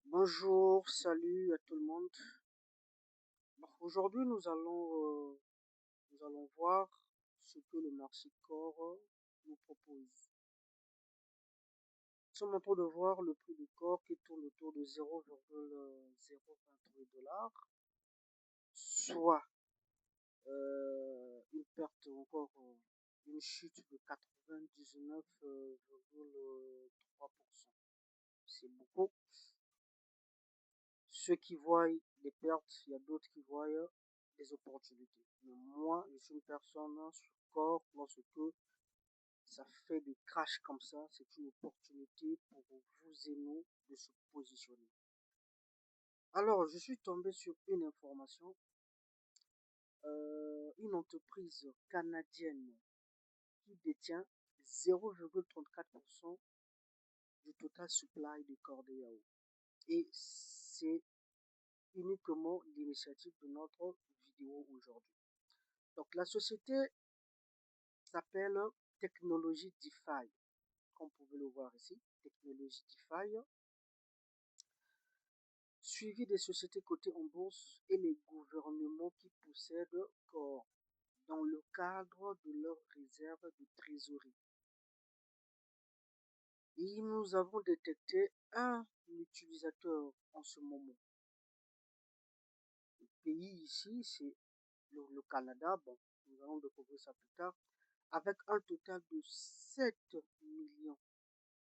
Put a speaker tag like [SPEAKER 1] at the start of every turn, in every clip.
[SPEAKER 1] Bonjour, salut à tout le monde. Bon, aujourd'hui, nous allons voir ce que le marché corps nous propose. Nous sommes en train de voir le prix du corps qui tourne autour de 0,023 $, soit une perte encore, une chute de 99,3%. C'est beaucoup. Ceux qui voient des pertes, il y a d'autres qui voient des opportunités. Mais moi, je suis une personne sur corps lorsque ça fait des crashs comme ça, c'est une opportunité pour vous et nous de se positionner. Alors, je suis tombé sur une information, une entreprise canadienne qui détient 0,34% du total supply de corps de yaourt. Et c'est uniquement l'initiative de notre vidéo aujourd'hui. Donc la société s'appelle Technologie DeFi, comme vous pouvez le voir ici, Technologie DeFi, suivi des sociétés cotées en bourse et les gouvernements qui possèdent corps dans le cadre de leurs réserves de trésorerie. Et nous avons détecté un utilisateur en ce moment. Le pays ici, c'est le Canada, bon, nous allons découvrir ça plus tard, avec un total de 7 millions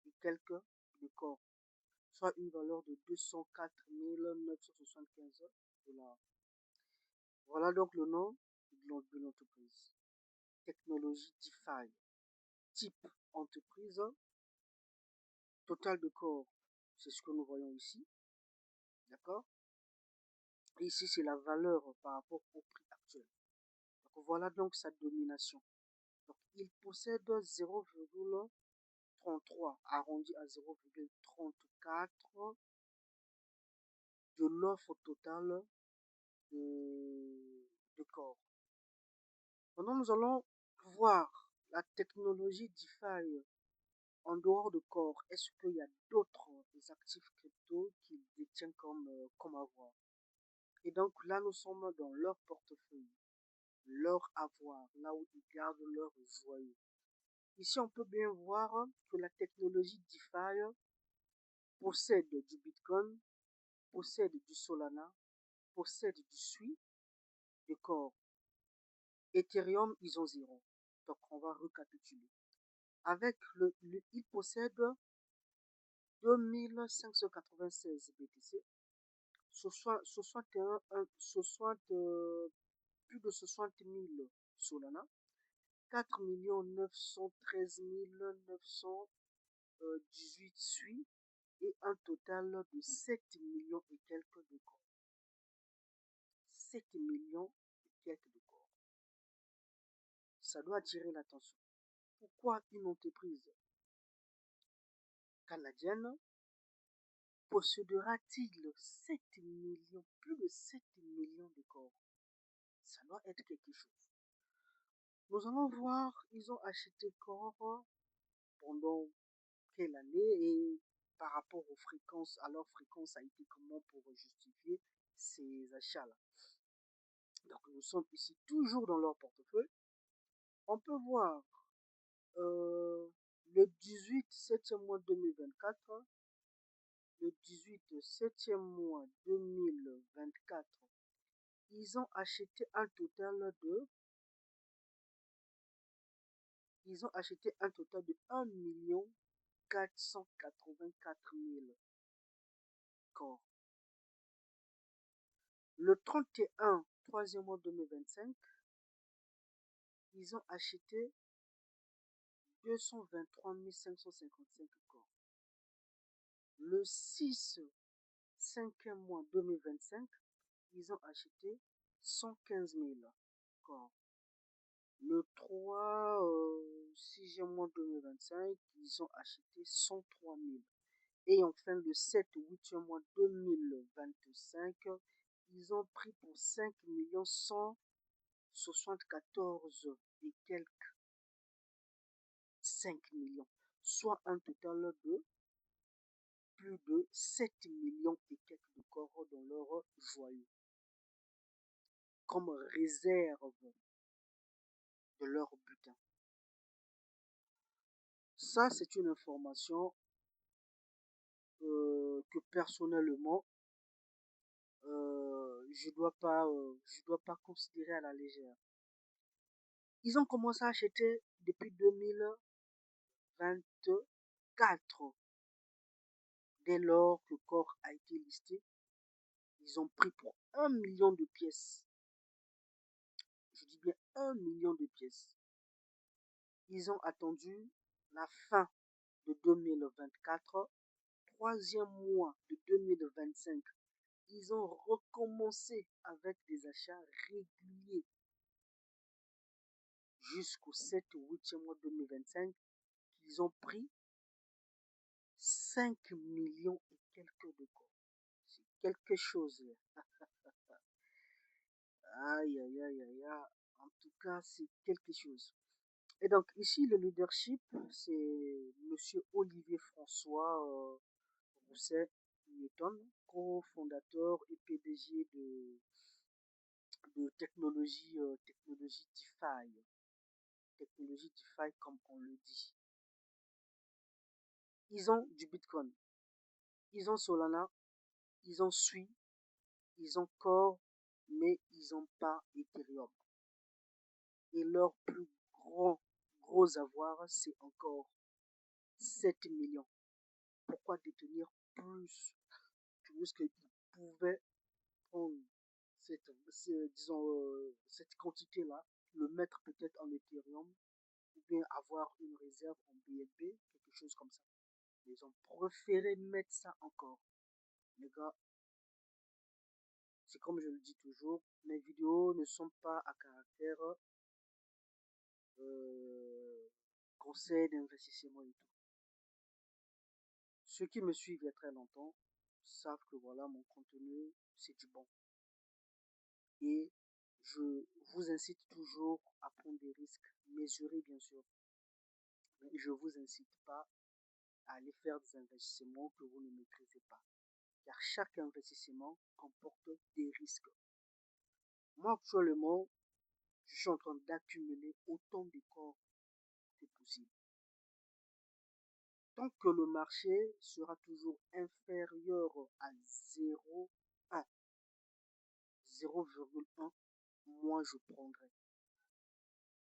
[SPEAKER 1] et quelques de corps, soit une valeur de 204 975 $. Voilà donc le nom de l'entreprise. Technologie DeFi. Type entreprise, total de corps, c'est ce que nous voyons ici. D'accord? Et ici, c'est la valeur par rapport au prix actuel. Donc voilà donc sa domination. Donc il possède 0,33 arrondi à 0,34 de l'offre totale de corps. Maintenant, nous allons voir la technologie DeFi en dehors de corps. Est-ce qu'il y a d'autres actifs crypto qu'il détient comme avoir? Et donc là, nous sommes dans leur portefeuille, leur avoir, là où ils gardent leur joyaux. Ici, on peut bien voir que la technologie DeFi possède du Bitcoin, possède du Solana, possède du SUI, du Core. Ethereum, ils ont 0. Donc, on va récapituler. Avec il possède 2596 BTC, plus de 60 000 Solana, 4 913 918 SUI et un total de 7 millions et quelques de corps. 7 millions et quelques de corps. Ça doit attirer l'attention. Pourquoi une entreprise canadienne possédera-t-il 7 millions, plus de 7 millions de corps? Ça doit être quelque chose. Nous allons voir, ils ont acheté corps pendant quelle année et par rapport aux fréquences, à leur fréquence a été comment pour justifier ces achats-là. Donc nous sommes ici toujours dans leur portefeuille. On peut voir le 18 7e mois 2024, le 18 7e mois 2024, ils ont acheté un total de 1 484 000 corps. Le 31 3e mois 2025, ils ont acheté 223 555 corps. Le 6 5e mois 2025, ils ont acheté 115 000 corps. Le 3 6e mois 2025, ils ont acheté 103 000. Et enfin, le 7 8e mois 2025, ils ont pris pour 5 174 et quelques 5 millions, soit un total de plus de 7 millions et quelques de corps dans leur joyau, comme réserve de leur butin. Ça, c'est une information que personnellement, je dois pas considérer à la légère. Ils ont commencé à acheter depuis 2024. Dès lors que corps a été listé, ils ont pris pour 1 million de pièces. Je dis bien 1 million de pièces. Ils ont attendu la fin de 2024, troisième mois de 2025. Ils ont recommencé avec des achats réguliers jusqu'au 7 ou 8e mois 2025. Ils ont pris 5 millions et quelques de corps. C'est quelque chose là. Aïe, aïe, aïe, aïe, aïe. En tout cas, c'est quelque chose. Et donc, ici, le leadership, c'est Monsieur Olivier François Rousset-Newton, cofondateur et PDG de technologie DeFi. Technologie DeFi, comme on le dit. Ils ont du Bitcoin, ils ont Solana, ils ont Sui, ils ont Core, mais ils n'ont pas Ethereum. Et leur plus gros avoir, c'est encore 7 millions. Pourquoi détenir plus? Parce qu'ils pouvaient prendre cette quantité-là, le mettre peut-être en Ethereum, ou bien avoir une réserve en BNB, quelque chose comme ça. Ils ont préféré mettre ça encore. Les gars, c'est comme je le dis toujours, mes vidéos ne sont pas à caractère conseil d'investissement et tout. Ceux qui me suivent il y a très longtemps savent que voilà, mon contenu, c'est du bon. Et je vous incite toujours à prendre des risques mesurés, bien sûr. Mais je ne vous incite pas à aller faire des investissements que vous ne maîtrisez pas. Car chaque investissement comporte des risques. Moi, actuellement, je suis en train d'accumuler autant de corps que possible. Tant que le marché sera toujours inférieur à 0,1, 0,1, moi je prendrai.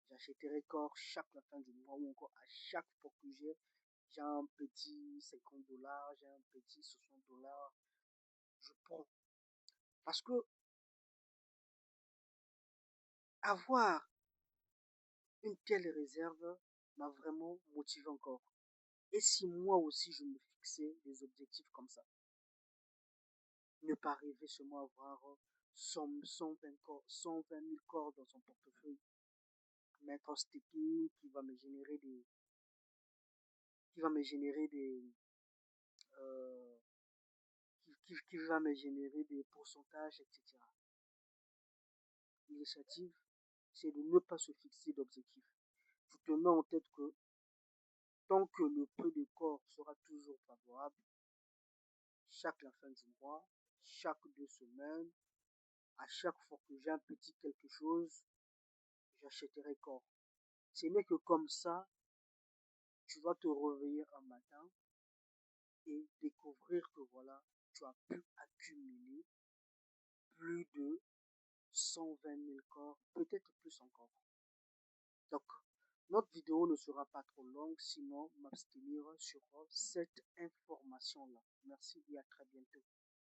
[SPEAKER 1] J'achèterai corps chaque la fin du mois ou encore à chaque fois que j'ai un petit 50 $, j'ai un petit 60 $, je prends. Parce que avoir une telle réserve m'a vraiment motivé encore. Et si moi aussi je me fixais des objectifs comme ça, ne pas rêver seulement avoir 120 000 corps dans son portefeuille, mettre en staking qui va me générer des, euh, qui va me générer des pourcentages, etc. L'initiative, c'est de ne pas se fixer d'objectifs. Tu te mets en tête que tant que le prix de corps sera toujours favorable, chaque la fin du mois, chaque 2 semaines, à chaque fois que j'ai un petit quelque chose, j'achèterai corps. Ce n'est que comme ça, tu vas te réveiller un matin et découvrir que voilà, tu as pu accumuler plus de 120 000 corps, peut-être plus encore. Donc, notre vidéo ne sera pas trop longue, sinon m'abstenir sur cette information-là. Merci et à très bientôt.